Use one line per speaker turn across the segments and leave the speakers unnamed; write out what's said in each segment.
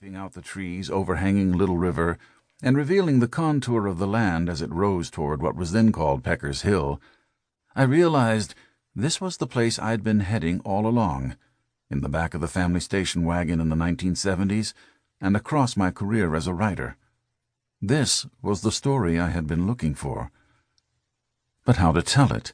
peeping out the trees overhanging Little River and revealing the contour of the land as it rose toward what was then called Pecker's Hill, I realized this was the place I'd been heading all along, in the back of the family station wagon in the 1970s and across my career as a writer. This was the story I had been looking for. But how to tell it?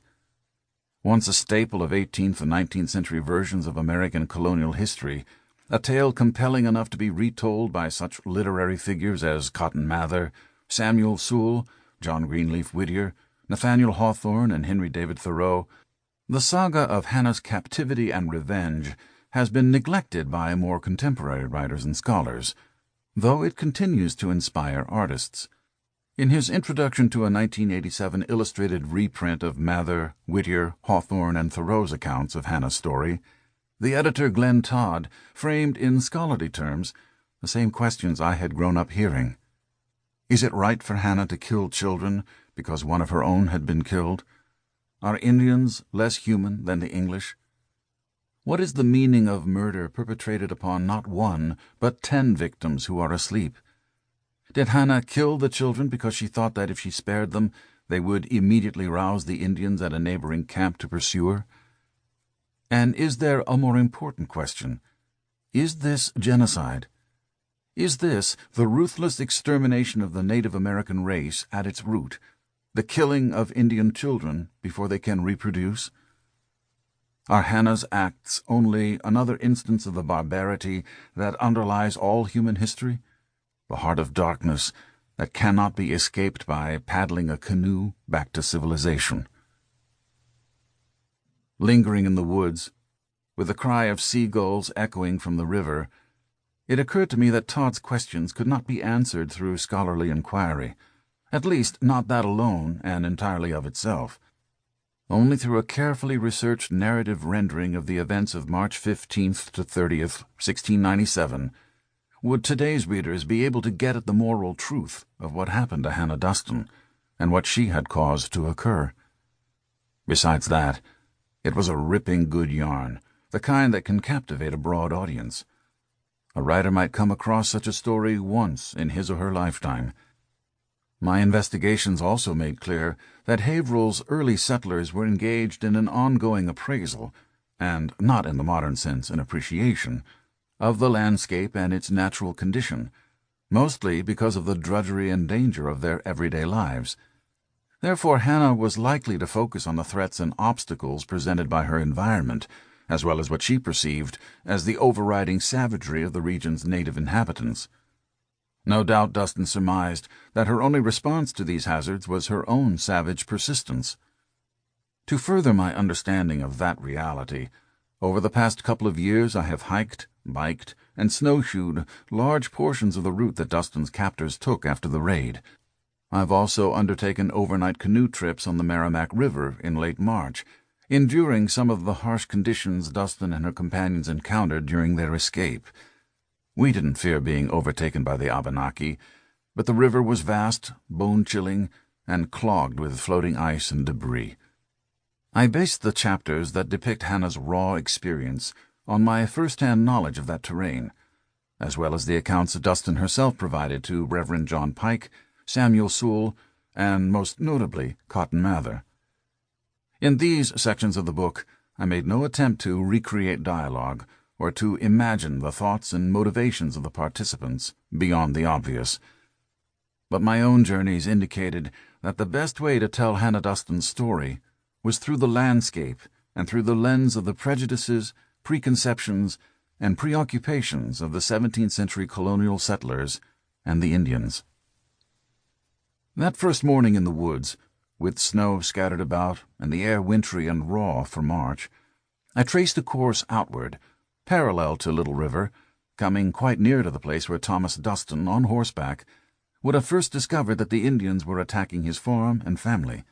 Once a staple of 18th and 19th century versions of American colonial history, a tale compelling enough to be retold by such literary figures as Cotton Mather, Samuel Sewall, John Greenleaf Whittier, Nathaniel Hawthorne, and Henry David Thoreau, the saga of Hannah's captivity and revenge has been neglected by more contemporary writers and scholars, though it continues to inspire artists. In his introduction to a 1987 illustrated reprint of Mather, Whittier, Hawthorne, and Thoreau's accounts of Hannah's story, the editor Glenn Todd framed in scholarly terms the same questions I had grown up hearing. Is it right for Hannah to kill children because one of her own had been killed? Are Indians less human than the English? What is the meaning of murder perpetrated upon not one, but 10 victims who are asleep? Did Hannah kill the children because she thought that if she spared them, they would immediately rouse the Indians at a neighboring camp to pursue her? And is there a more important question? Is this genocide? Is this the ruthless extermination of the Native American race at its root, the killing of Indian children before they can reproduce? Are Hannah's acts only another instance of the barbarity that underlies all human history, the heart of darkness that cannot be escaped by paddling a canoe back to civilization? Lingering in the woods, with the cry of seagulls echoing from the river, it occurred to me that Todd's questions could not be answered through scholarly inquiry, at least not that alone and entirely of itself. Only through a carefully researched narrative rendering of the events of March 15th to 30th, 1697, would today's readers be able to get at the moral truth of what happened to Hannah Duston and what she had caused to occur. Besides that, it was a ripping good yarn, the kind that can captivate a broad audience. A writer might come across such a story once in his or her lifetime. My investigations also made clear that Haverhill's early settlers were engaged in an ongoing appraisal, and not in the modern sense an appreciation, of the landscape and its natural condition, mostly because of the drudgery and danger of their everyday lives. Therefore, Hannah was likely to focus on the threats and obstacles presented by her environment, as well as what she perceived as the overriding savagery of the region's native inhabitants. No doubt Duston surmised that her only response to these hazards was her own savage persistence. To further my understanding of that reality, over the past couple of years I have hiked, biked, and snowshoed large portions of the route that Duston's captors took after the raid. I've also undertaken overnight canoe trips on the Merrimack River in late March, enduring some of the harsh conditions Duston and her companions encountered during their escape. We didn't fear being overtaken by the Abenaki, but the river was vast, bone-chilling, and clogged with floating ice and debris. I based the chapters that depict Hannah's raw experience on my first-hand knowledge of that terrain, as well as the accounts Duston herself provided to Reverend John Pike, Samuel Sewall, and most notably Cotton Mather. In these sections of the book, I made no attempt to recreate dialogue or to imagine the thoughts and motivations of the participants beyond the obvious. But my own journeys indicated that the best way to tell Hannah Duston's story was through the landscape and through the lens of the prejudices, preconceptions, and preoccupations of the 17th century colonial settlers and the Indians. That first morning in the woods, with snow scattered about and the air wintry and raw for March, I traced a course outward, parallel to Little River, coming quite near to the place where Thomas Duston, on horseback, would have first discovered that the Indians were attacking his farm and family.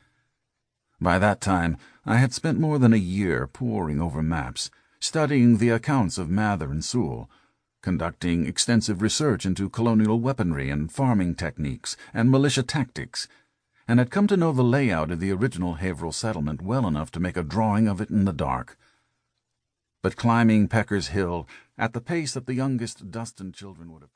By that time, I had spent more than a year poring over maps, studying the accounts of Mather and Sewall, conducting extensive research into colonial weaponry and farming techniques and militia tactics, and had come to know the layout of the original Haverhill settlement well enough to make a drawing of it in the dark. But climbing Pecker's Hill at the pace that the youngest Duston children would have